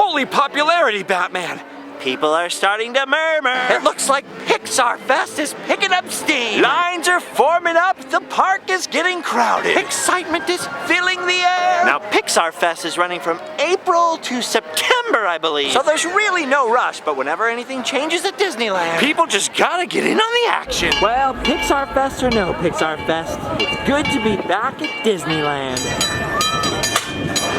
Holy popularity, Batman! People are starting to murmur. It looks like Pixar Fest is picking up steam. Lines are forming up. The park is getting crowded. Excitement is filling the air. Now, Pixar Fest is running from April to September, I believe. So there's really no rush, but whenever anything changes at Disneyland, people just gotta get in on the action. Well, Pixar Fest or no Pixar Fest, it's good to be back at Disneyland.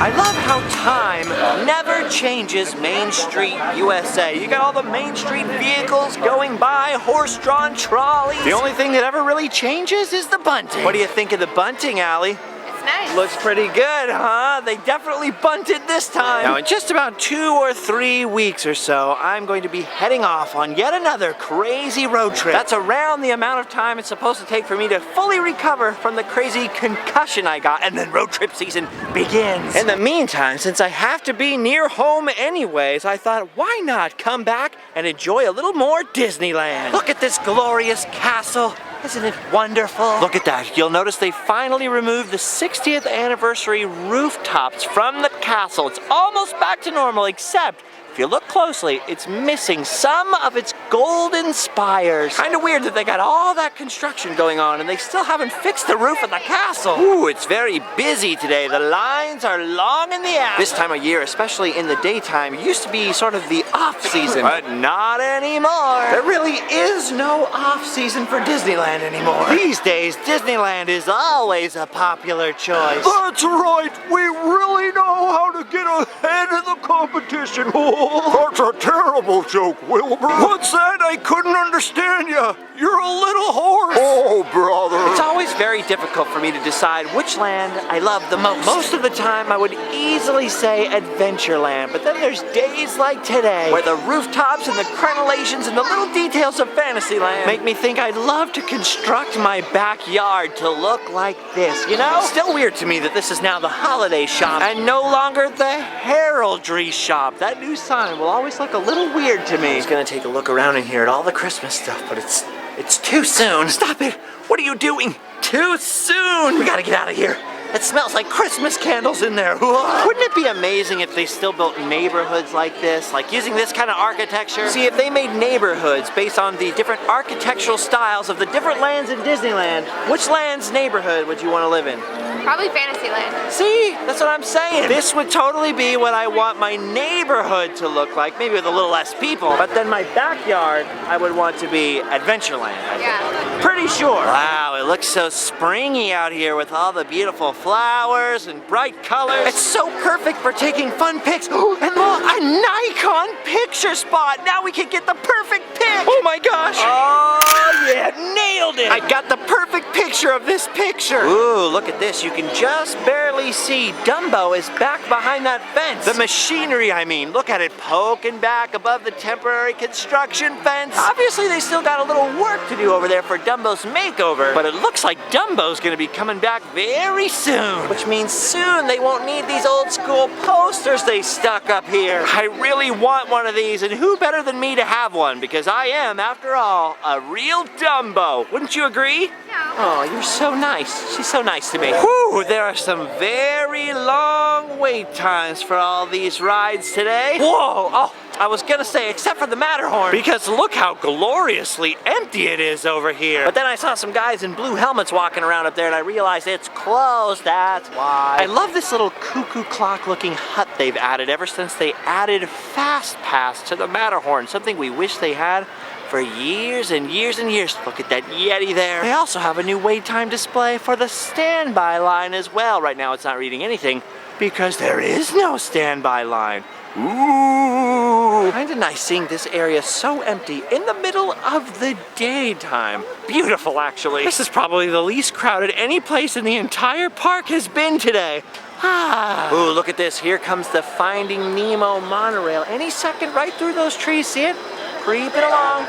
I love how time never changes Main Street, USA. You got all the Main Street vehicles going by, horse-drawn trolleys. The only thing that ever really changes is the bunting. What do you think of the bunting, Allie? It's nice. Looks pretty good, huh? They definitely bunted this time. Now, in just about 2 or 3 weeks or so, I'm going to be heading off on yet another crazy road trip. That's around the amount of time it's supposed to take for me to fully recover from the crazy concussion I got, and then road trip season begins. In the meantime, since I have to be near home anyways, I thought, why not come back and enjoy a little more Disneyland? Look at this glorious castle. Isn't it wonderful? Look at that. You'll notice they finally removed the 60th anniversary rooftops from the castle. It's almost back to normal, except if you look closely, it's missing some of its golden spires. Kind of weird that they got all that construction going on and they still haven't fixed the roof of the castle. Ooh, it's very busy today. The lines are long in the ass. This time of year, especially in the daytime, used to be sort of the off-season, but not anymore. There really is no off-season for Disneyland anymore. These days, Disneyland is always a popular choice. That's right. We really know how to get ahead of the competition. That's a terrible joke, Wilbur. What's that? I couldn't understand you. You're a little horse. Oh, brother. It's always very difficult for me to decide which land I love the most. Most of the time, I would easily say Adventureland, but then there's days like today where the rooftops and the crenellations and the little details of Fantasyland make me think I'd love to construct my backyard to look like this, you know? Still weird to me that this is now the holiday shop and no longer the heraldry shop. That new sign will always look a little weird to me. I was gonna take a look around in here at all the Christmas stuff, but it's too soon. Stop it! What are you doing? Too soon! We gotta get out of here. It smells like Christmas candles in there. Whoa. Wouldn't it be amazing if they still built neighborhoods like this, like using this kind of architecture? See, if they made neighborhoods based on the different architectural styles of the different lands in Disneyland, which land's neighborhood would you want to live in? Probably Fantasyland. See, that's what I'm saying. This would totally be what I want my neighborhood to look like, maybe with a little less people. But then my backyard, I would want to be Adventureland. Yeah. Pretty sure. Wow, it looks so springy out here with all the beautiful flowers and bright colors. It's so perfect for taking fun pics. And look, a Nikon picture spot. Now we can get the perfect pic. Oh my gosh. Oh yeah, nailed it. I got the perfect picture of this picture. Ooh, look at this. You can just barely see Dumbo is back behind that fence. The machinery, I mean. Look at it poking back above the temporary construction fence. Obviously, they still got a little work to do over there for Dumbo's makeover, but it looks like Dumbo's gonna be coming back very soon, which means soon they won't need these old school posters they stuck up here. I really want one of these, and who better than me to have one, because I am, after all, a real Dumbo. Wouldn't you agree? No. Oh, you're so nice. She's so nice to me. Whew, there are some very long wait times for all these rides today. Whoa, oh, I was gonna say, except for the Matterhorn, because look how gloriously empty it is over here. But then I saw some guys in blue helmets walking around up there and I realized it's closed, that's why. I love this little cuckoo clock looking hut they've added ever since they added Fast Pass to the Matterhorn, something we wish they had for years and years and years. Look at that Yeti there. They also have a new wait time display for the standby line as well. Right now it's not reading anything because there is no standby line. Ooh, kinda nice seeing this area so empty in the middle of the daytime. Beautiful, actually. This is probably the least crowded any place in the entire park has been today. Ah. Ooh, look at this. Here comes the Finding Nemo monorail. Any second right through those trees, see it? Creeping along.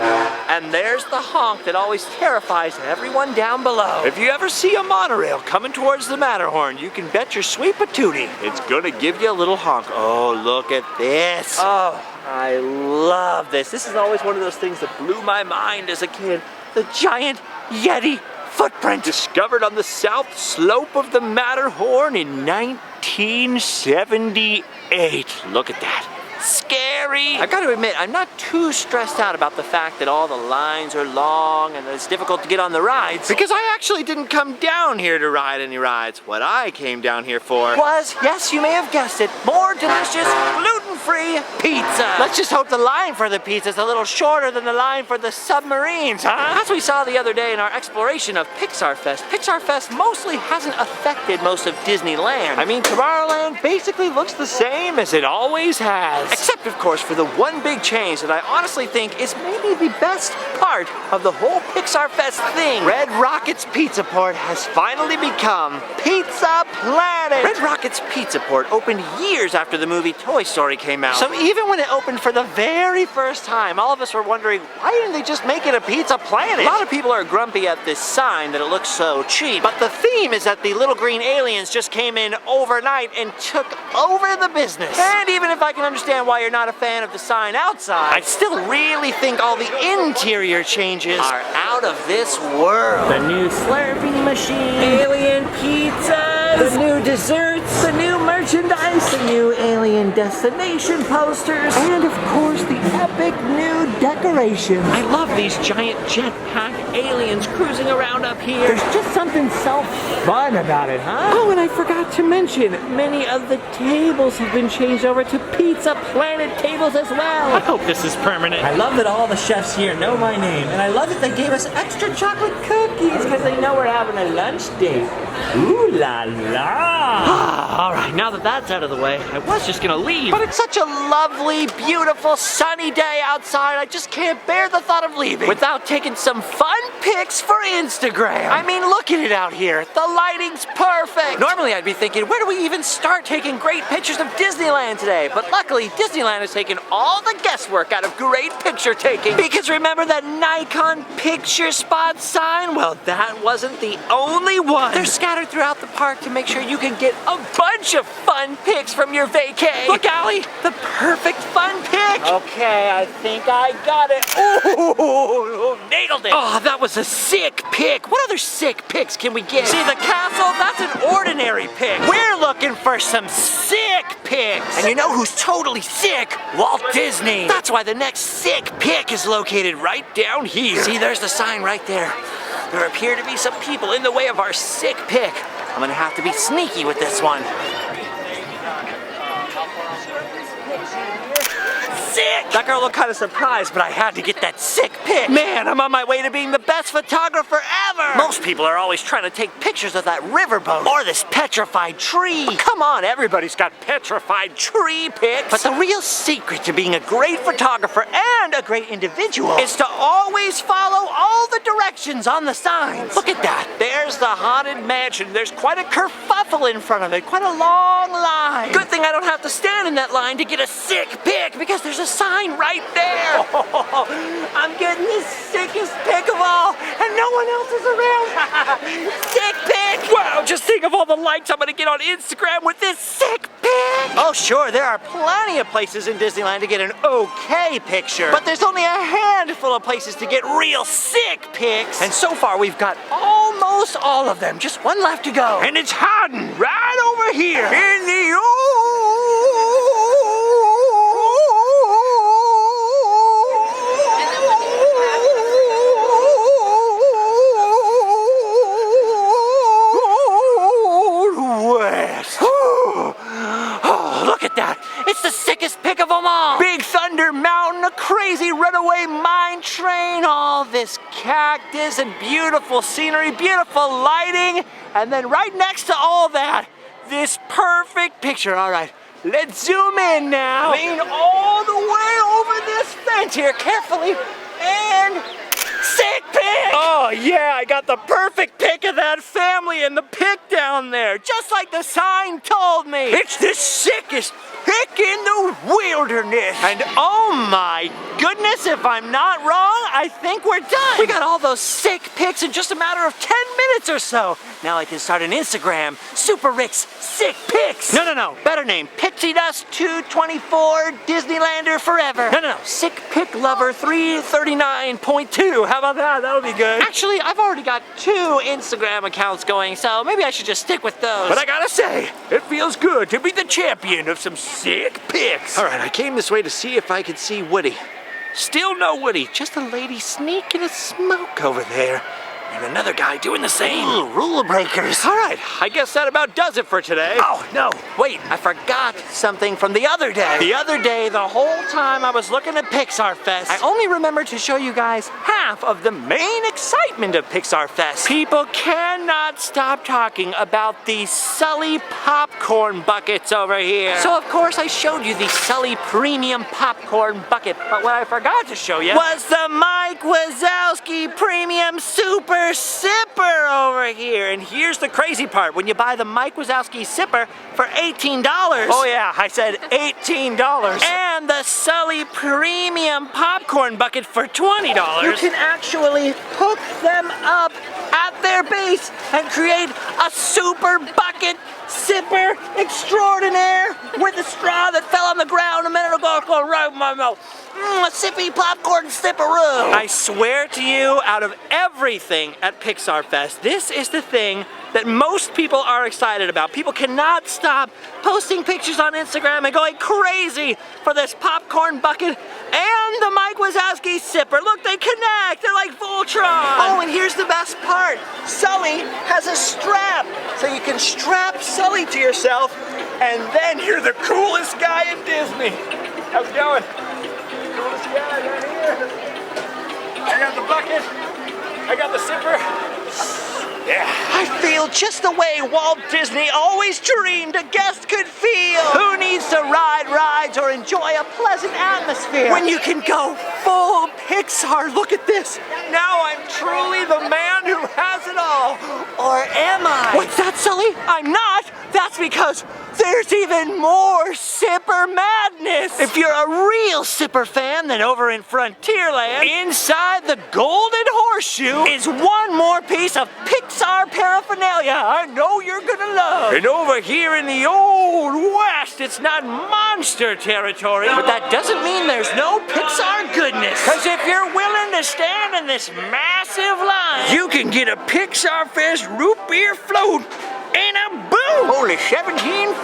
And there's the honk that always terrifies everyone down below. If you ever see a monorail coming towards the Matterhorn, you can bet your sweet patootie it's gonna give you a little honk. Oh, look at this. Oh, I love this. This is always one of those things that blew my mind as a kid. The giant Yeti footprint discovered on the south slope of the Matterhorn in 1978. Look at that. scary. I gotta admit, I'm not too stressed out about the fact that all the lines are long and that it's difficult to get on the rides, because I actually didn't come down here to ride any rides. What I came down here for was, yes, you may have guessed it, more delicious, gluten-free pizza. Let's just hope the line for the pizza is a little shorter than the line for the submarines, huh? As we saw the other day in our exploration of Pixar Fest mostly hasn't affected most of Disneyland. I mean, Tomorrowland basically looks the same as it always has. Except, of course, for the one big change that I honestly think is maybe the best part of the whole Pixar Fest thing. Red Rocket's Pizza Port has finally become Pizza Planet. Red Rocket's Pizza Port opened years after the movie Toy Story came out. So even when it opened for the very first time, all of us were wondering, why didn't they just make it a Pizza Planet? A lot of people are grumpy at this sign that it looks so cheap, but the theme is that the little green aliens just came in overnight and took over the business. And even if I can understand why you're not a fan of the sign outside, I still really think all the interior changes are out of this world. The new Slurpee machine, alien pizzas, the new desserts, the new merchandise, the new alien destination posters, and of course the epic new decorations. I love these giant jetpack aliens cruising around up here. There's just something so fun about it, huh? Oh, and I forgot to mention, many of the tables have been changed over to Pizza Planet tables as well. I hope this is permanent. I love that all the chefs here know my name, and I love that they gave us extra chocolate cookies because they know we're having a lunch date. Ooh la la! All right, now that that's out of the way, I was just gonna leave, but it's such a lovely, beautiful, sunny day outside, I just can't bear the thought of leaving without taking some fun pics for Instagram. I mean, look at it out here. The lighting's perfect. Normally I'd be thinking, where do we even start taking great pictures of Disneyland today? But luckily, Disneyland has taken all the guesswork out of great picture taking. Because remember that Nikon picture spot sign? Well, that wasn't the only one. They're scattered throughout the park to make sure you can get a bunch of fun pics from your vacay. Look, Allie, the perfect fun pic. Okay, I think I got it. Ooh, nailed it. Oh, that was a sick pic. What other sick pics can we get? See the castle? That's an ordinary pic. We're looking for some sick pics. And you know who's totally sick? Walt Disney. That's why the next sick pic is located right down here. See, there's the sign right there. There appear to be some people in the way of our sick pic. I'm gonna have to be sneaky with this one. Sick! That girl looked kind of surprised, but I had to get that sick pic. Man, I'm on my way to being the best photographer ever! Most people are always trying to take pictures of that riverboat or this petrified tree. But come on, everybody's got petrified tree pics. But the real secret to being a great photographer and a great individual is to always follow all the directions on the signs. Look at that. There's the Haunted Mansion. There's quite a kerfuffle in front of it, quite a long line. Good thing I don't have to stand in that line to get a sick pic because there's a sign right there. Oh, I'm getting the sickest pic of all, and no one else is around. Sick pic! Wow, just think of all the likes I'm gonna get on Instagram with this sick pic. Oh, sure, there are plenty of places in Disneyland to get an okay picture, but there's only a handful of places to get real sick pics. And so far, we've got almost all of them. Just one left to go. And it's hiding right over here in the It's the sickest pic of them all! Big Thunder Mountain, a crazy runaway mine train, all this cactus and beautiful scenery, beautiful lighting, and then right next to all that, this perfect picture. All right, let's zoom in now. Lean all the way over this fence here carefully, and sick pic! Oh yeah, I got the perfect pic of that family in the pic down there, just like the sign told me. It's the sickest pic in the wilderness. And oh my goodness, if I'm not wrong, I think we're done. We got all those sick pics in just a matter of 10 minutes or so. Now I can start an Instagram, Super Rick's Sick Pics. No, better name, Pixie Dust 224 Disneylander Forever. No, Sick Pic Lover 339.2. How about that? That'll be good. Actually, I've already got 2 Instagram accounts going, so maybe I should just stick with those. But I gotta say, it feels good to be the champion of some sick pics. All right, I came this way to see if I could see Woody. Still no Woody, just a lady sneaking a smoke over there. And another guy doing the same. Ooh, rule breakers. All right, I guess that about does it for today. Oh, no, wait, I forgot something from the other day. The other day, the whole time I was looking at Pixar Fest, I only remembered to show you guys half of the main excitement of Pixar Fest. People cannot stop talking about these Sully popcorn buckets over here. So, of course, I showed you the Sully Premium Popcorn Bucket, but what I forgot to show you was the Mike Wazowski Premium Super Sipper over here. And here's the crazy part. When you buy the Mike Wazowski Sipper for $18. Oh yeah, I said $18. And the Sully Premium Popcorn Bucket for $20. You can actually hook them up at their base and create a super bucket sipper extraordinaire with a straw that fell on the ground a minute ago. Go right in my mouth. A sippy popcorn sipperoo. I swear to you, out of everything at Pixar Fest, this is the thing that most people are excited about. People cannot stop posting pictures on Instagram and going crazy for this popcorn bucket and the Mike Wazowski Sipper. Look, they connect. They're like Voltron. Oh, and here's the best part. Sully has a strap. So you can strap Sully to yourself, and then you're the coolest guy in Disney. How's it going? Coolest guy right here. I got the bucket. I got the Sipper. Yeah. I feel just the way Walt Disney always dreamed a guest could feel. Who needs to ride rides or enjoy a pleasant atmosphere when you can go full Pixar? Look at this. Now I'm truly the man who has it all. Or am I? What's that, Sully? I'm not. That's because there's even more Sipper madness. If you're a real Sipper fan, then over in Frontierland, inside the Golden Horseshoe is one more piece of Pixar paraphernalia I know you're gonna love. And over here in the Old West, it's not monster territory, but that doesn't mean there's no Pixar goodness. Because if you're willing to stand in this massive line, you can get a Pixar Fest root beer float and a boo! Only $17.49.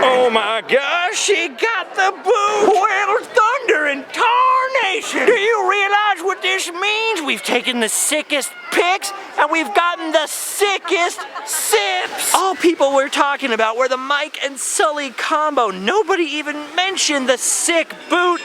Oh my gosh, she got the boo! Well, thunder and tarnation! Do you realize what this means? We've taken the sickest pics and we've gotten the sickest sips! All people were talking about were the Mike and Sully combo. Nobody even mentioned the sick boot.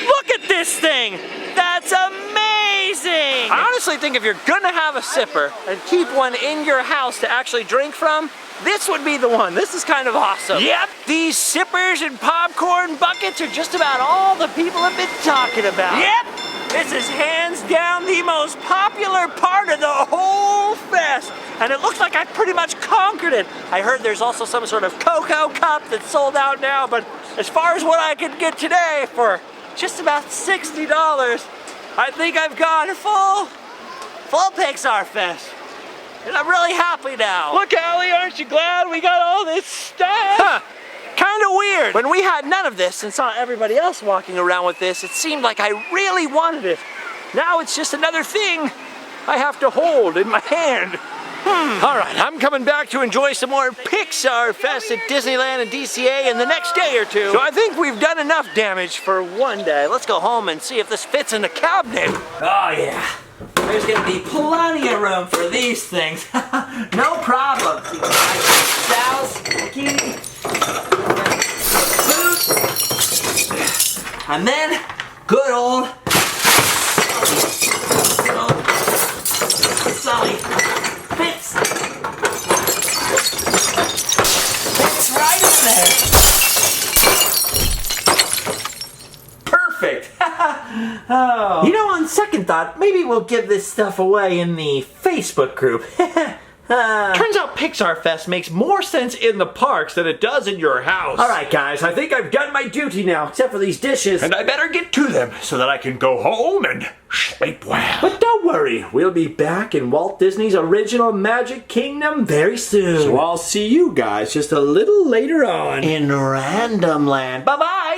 Look at this thing! That's amazing! I honestly think if you're gonna have a sipper and keep one in your house to actually drink from, this would be the one. This is kind of awesome. Yep, these sippers and popcorn buckets are just about all the people have been talking about. Yep, this is hands down the most popular part of the whole fest. And it looks like I pretty much conquered it. I heard there's also some sort of cocoa cup that's sold out now, but as far as what I could get today for just about $60, I think I've gone full Pixar Fest. And I'm really happy now. Look, Allie, aren't you glad we got all this stuff? Huh. Kind of weird. When we had none of this and saw everybody else walking around with this, it seemed like I really wanted it. Now it's just another thing I have to hold in my hand. All right, I'm coming back to enjoy some more Pixar Fest at Disneyland and DCA in the next day or two. So I think we've done enough damage for one day. Let's go home and see if this fits in the cabinet. Oh yeah, there's gonna be plenty of room for these things. No problem. Sal's key, and then good old Sully. Fits right in there. Perfect. Oh. You know, on second thought, maybe we'll give this stuff away in the Facebook group. Turns out Pixar Fest makes more sense in the parks than it does in your house. Alright guys, I think I've done my duty now, except for these dishes. And I better get to them so that I can go home and sleep well. But don't worry, we'll be back in Walt Disney's original Magic Kingdom very soon. So I'll see you guys just a little later on in Randomland. Bye-bye!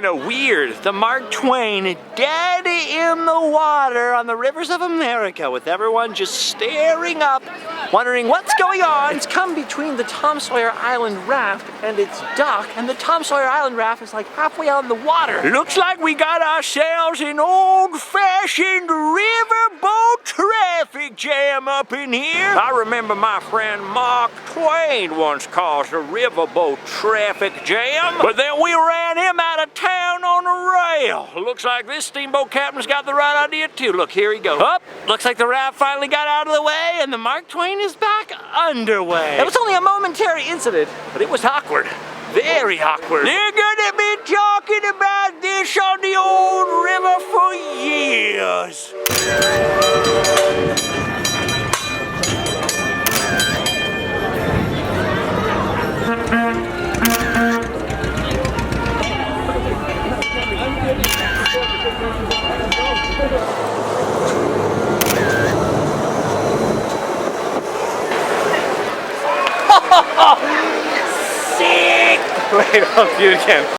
of weird. The Mark Twain dead in the water on the rivers of America with everyone just staring up, wondering what's going on. It's come between the Tom Sawyer Island raft and its dock, and the Tom Sawyer Island raft is like halfway out in the water. Looks like we got ourselves an old-fashioned riverboat traffic jam up in here. I remember my friend Mark Twain once caused a riverboat traffic jam, but then we ran him out of town on a rail. Looks like this steamboat captain's got the right idea too. Look, here he goes. Up, looks like the raft finally got out of the way and the Mark Twain is back underway. It was only a momentary incident, but it was awkward. Very awkward. They're gonna be talking about this on the old river for years. Sick! Wait, I'll do it again.